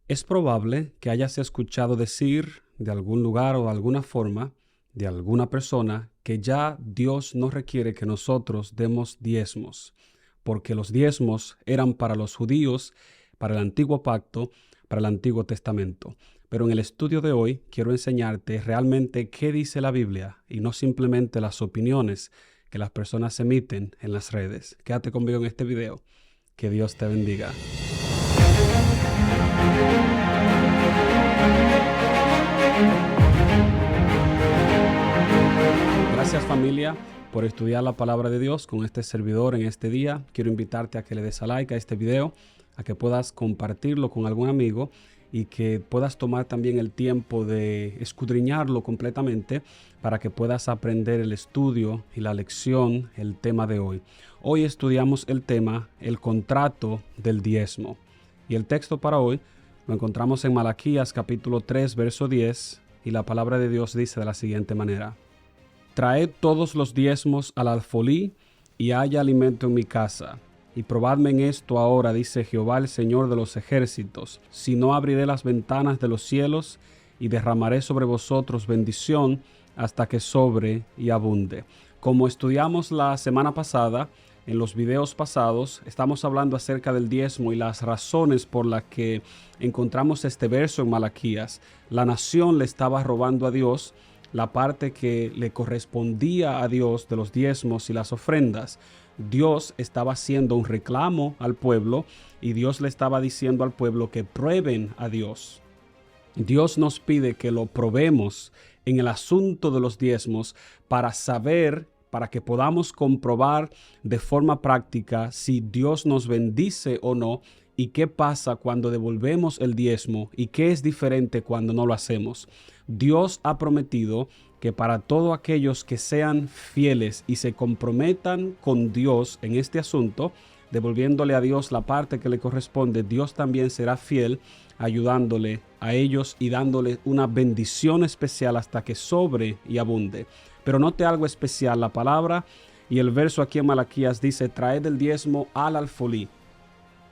Es probable que hayas escuchado decir de algún lugar o de alguna forma de alguna persona que ya Dios no requiere que nosotros demos diezmos, porque los diezmos eran para los judíos, para el antiguo pacto, para el Antiguo Testamento. Pero en el estudio de hoy quiero enseñarte realmente qué dice la Biblia y no simplemente las opiniones que las personas emiten en las redes. Quédate conmigo en este video. Que Dios te bendiga. Gracias, familia, por estudiar la palabra de Dios con este servidor en este día. Quiero invitarte a que le des a like a este video, a que puedas compartirlo con algún amigo y que puedas tomar también el tiempo de escudriñarlo completamente para que puedas aprender el estudio y la lección, el tema de hoy. Hoy estudiamos el tema, el contrato del diezmo. Y el texto para hoy lo encontramos en Malaquías capítulo 3, verso 10, y la palabra de Dios dice de la siguiente manera: Traed todos los diezmos al alfolí, y haya alimento en mi casa. Y probadme en esto ahora, dice Jehová el Señor de los ejércitos, si no abriré las ventanas de los cielos, y derramaré sobre vosotros bendición, hasta que sobre y abunde. Como estudiamos la semana pasada, en los videos pasados, estamos hablando acerca del diezmo y las razones por las que encontramos este verso en Malaquías. La nación le estaba robando a Dios la parte que le correspondía a Dios de los diezmos y las ofrendas. Dios estaba haciendo un reclamo al pueblo y Dios le estaba diciendo al pueblo que prueben a Dios. Dios nos pide que lo probemos en el asunto de los diezmos para saber, para que podamos comprobar de forma práctica si Dios nos bendice o no, y qué pasa cuando devolvemos el diezmo y qué es diferente cuando no lo hacemos. Dios ha prometido que para todos aquellos que sean fieles y se comprometan con Dios en este asunto, devolviéndole a Dios la parte que le corresponde, Dios también será fiel, ayudándole a ellos y dándole una bendición especial hasta que sobre y abunde. Pero note algo especial, la palabra y el verso aquí en Malaquías dice: traed el diezmo al alfolí.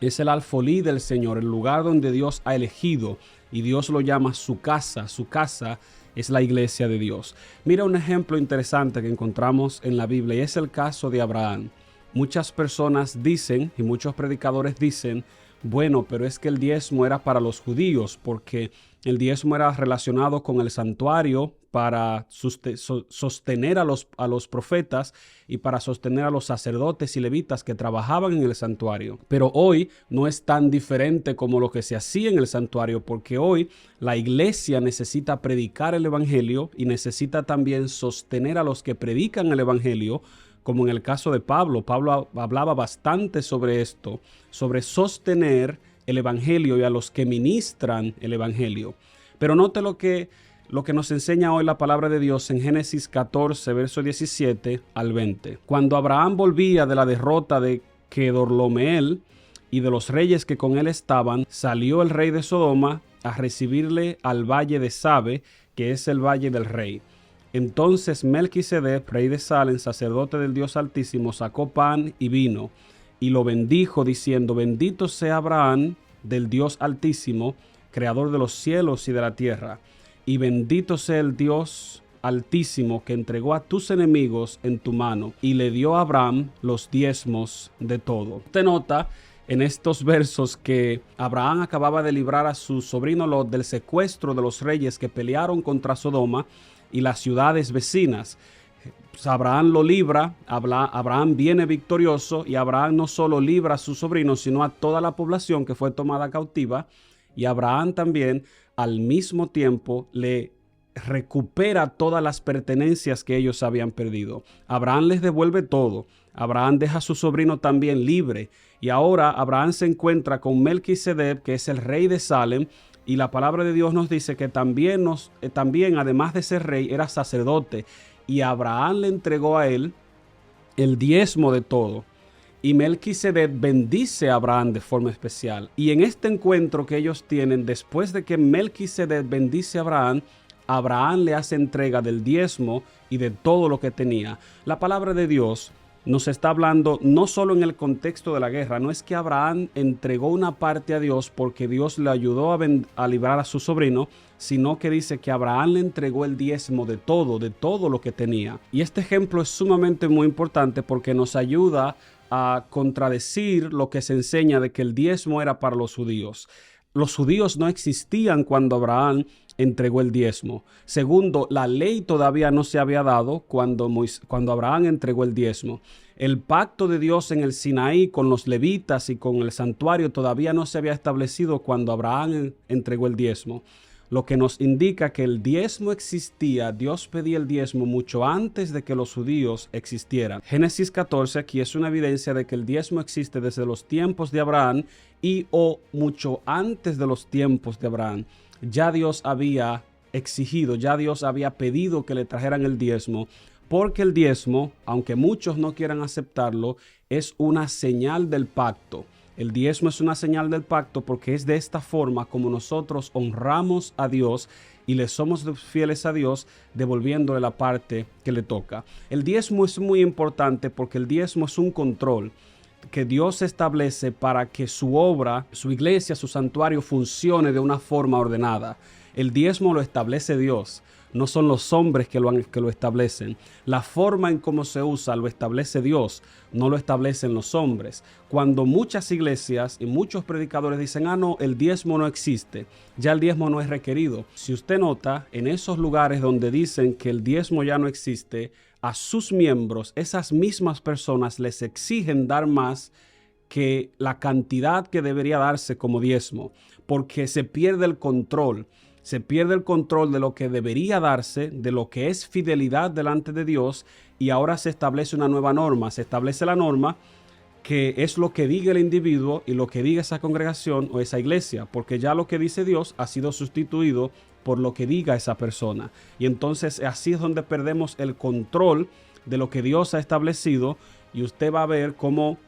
Es el alfolí del Señor, el lugar donde Dios ha elegido, y Dios lo llama su casa. Su casa es la iglesia de Dios. Mira un ejemplo interesante que encontramos en la Biblia, y es el caso de Abraham. Muchas personas dicen, y muchos predicadores dicen, bueno, pero es que el diezmo era para los judíos, porque el diezmo era relacionado con el santuario para sostener a los profetas y para sostener a los sacerdotes y levitas que trabajaban en el santuario. Pero hoy no es tan diferente como lo que se hacía en el santuario, porque hoy la iglesia necesita predicar el evangelio y necesita también sostener a los que predican el evangelio, como en el caso de Pablo. Pablo hablaba bastante sobre esto, sobre sostener el evangelio y a los que ministran el evangelio. Pero note lo que nos enseña hoy la palabra de Dios en Génesis 14, verso 17 al 20. Cuando Abraham volvía de la derrota de Kedorlaomer y de los reyes que con él estaban, salió el rey de Sodoma a recibirle al valle de Sabe, que es el valle del rey. Entonces Melquisedec, rey de Salem, sacerdote del Dios Altísimo, sacó pan y vino y lo bendijo, diciendo: bendito sea Abraham del Dios Altísimo, creador de los cielos y de la tierra, y bendito sea el Dios Altísimo que entregó a tus enemigos en tu mano, y le dio a Abraham los diezmos de todo. Te nota en estos versos que Abraham acababa de librar a su sobrino Lot del secuestro de los reyes que pelearon contra Sodoma y las ciudades vecinas. Pues Abraham lo libra, Abraham viene victorioso, y Abraham no solo libra a su sobrino, sino a toda la población que fue tomada cautiva, y Abraham también al mismo tiempo le recupera todas las pertenencias que ellos habían perdido. Abraham les devuelve todo. Abraham deja a su sobrino también libre, y ahora Abraham se encuentra con Melquisedec, que es el rey de Salem, y la palabra de Dios nos dice que también además de ser rey, era sacerdote, y Abraham le entregó a él el diezmo de todo. Y Melquisedec bendice a Abraham de forma especial. Y en este encuentro que ellos tienen, después de que Melquisedec bendice a Abraham, Abraham le hace entrega del diezmo y de todo lo que tenía. La palabra de Dios nos está hablando no solo en el contexto de la guerra, no es que Abraham entregó una parte a Dios porque Dios le ayudó a librar a su sobrino, sino que dice que Abraham le entregó el diezmo de todo lo que tenía. Y este ejemplo es sumamente muy importante porque nos ayuda a contradecir lo que se enseña de que el diezmo era para los judíos. Los judíos no existían cuando Abraham entregó el diezmo. Segundo, la ley todavía no se había dado cuando Abraham entregó el diezmo. El pacto de Dios en el Sinaí con los levitas y con el santuario todavía no se había establecido cuando Abraham entregó el diezmo. Lo que nos indica que el diezmo existía, Dios pedía el diezmo mucho antes de que los judíos existieran. Génesis 14 aquí es una evidencia de que el diezmo existe desde los tiempos de Abraham o mucho antes de los tiempos de Abraham. Ya Dios había exigido, ya Dios había pedido que le trajeran el diezmo, porque el diezmo, aunque muchos no quieran aceptarlo, es una señal del pacto. El diezmo es una señal del pacto porque es de esta forma como nosotros honramos a Dios y le somos fieles a Dios devolviéndole la parte que le toca. El diezmo es muy importante porque el diezmo es un control que Dios establece para que su obra, su iglesia, su santuario funcione de una forma ordenada. El diezmo lo establece Dios. No son los hombres que lo establecen. La forma en cómo se usa lo establece Dios, no lo establecen los hombres. Cuando muchas iglesias y muchos predicadores dicen, no, el diezmo no existe, ya el diezmo no es requerido. Si usted nota, en esos lugares donde dicen que el diezmo ya no existe, a sus miembros, esas mismas personas les exigen dar más que la cantidad que debería darse como diezmo, porque se pierde el control. Se pierde el control de lo que debería darse, de lo que es fidelidad delante de Dios, y ahora se establece una nueva norma. Se establece la norma que es lo que diga el individuo y lo que diga esa congregación o esa iglesia, porque ya lo que dice Dios ha sido sustituido por lo que diga esa persona. Y entonces así es donde perdemos el control de lo que Dios ha establecido, y usted va a ver cómo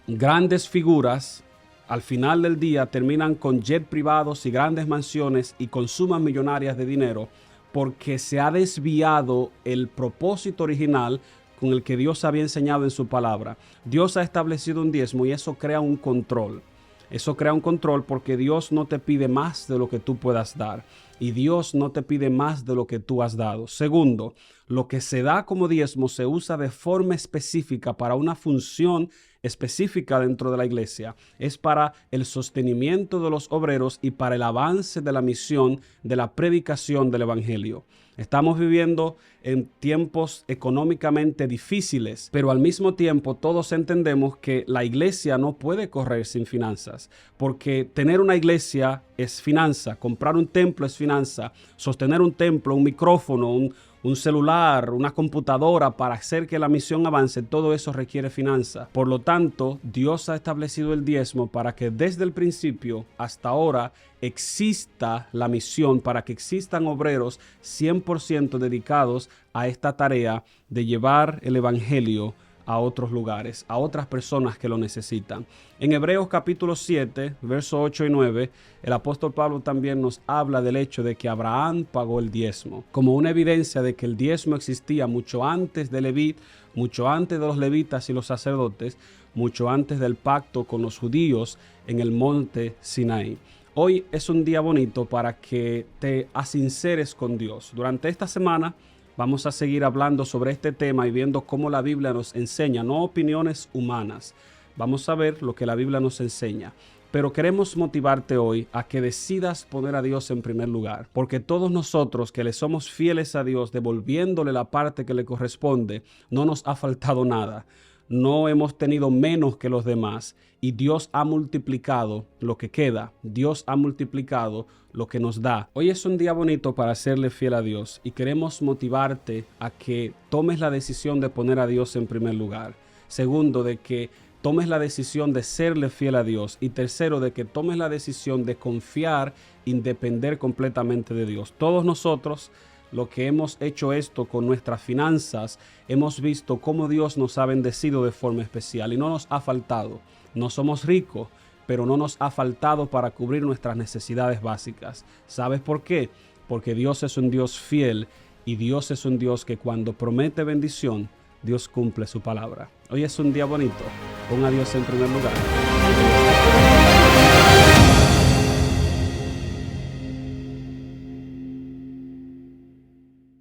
grandes figuras al final del día terminan con jet privados y grandes mansiones y con sumas millonarias de dinero porque se ha desviado el propósito original con el que Dios había enseñado en su palabra. Dios ha establecido un diezmo y eso crea un control. Eso crea un control porque Dios no te pide más de lo que tú puedas dar y Dios no te pide más de lo que tú has dado. Segundo, lo que se da como diezmo se usa de forma específica para una función específica dentro de la iglesia. Es para el sostenimiento de los obreros y para el avance de la misión de la predicación del evangelio. Estamos viviendo en tiempos económicamente difíciles, pero al mismo tiempo todos entendemos que la iglesia no puede correr sin finanzas, porque tener una iglesia es finanza, comprar un templo es finanza, sostener un templo, un micrófono, un celular, una computadora para hacer que la misión avance, todo eso requiere finanzas. Por lo tanto, Dios ha establecido el diezmo para que desde el principio hasta ahora exista la misión, para que existan obreros 100% dedicados a esta tarea de llevar el evangelio a otros lugares, a otras personas que lo necesitan. En Hebreos capítulo 7, versos 8 y 9, el apóstol Pablo también nos habla del hecho de que Abraham pagó el diezmo, como una evidencia de que el diezmo existía mucho antes de Levit, mucho antes de los levitas y los sacerdotes, mucho antes del pacto con los judíos en el monte Sinaí. Hoy es un día bonito para que te asinceres con Dios. Durante esta semana vamos a seguir hablando sobre este tema y viendo cómo la Biblia nos enseña, no opiniones humanas. Vamos a ver lo que la Biblia nos enseña. Pero queremos motivarte hoy a que decidas poner a Dios en primer lugar, porque todos nosotros que le somos fieles a Dios, devolviéndole la parte que le corresponde, no nos ha faltado nada. No hemos tenido menos que los demás y Dios ha multiplicado lo que queda. Dios ha multiplicado lo que nos da. Hoy es un día bonito para serle fiel a Dios y queremos motivarte a que tomes la decisión de poner a Dios en primer lugar. Segundo, de que tomes la decisión de serle fiel a Dios. Y tercero, de que tomes la decisión de confiar y depender completamente de Dios. Todos nosotros, lo que hemos hecho esto con nuestras finanzas, hemos visto cómo Dios nos ha bendecido de forma especial y no nos ha faltado. No somos ricos, pero no nos ha faltado para cubrir nuestras necesidades básicas. ¿Sabes por qué? Porque Dios es un Dios fiel y Dios es un Dios que cuando promete bendición, Dios cumple su palabra. Hoy es un día bonito. Pon a Dios en primer lugar.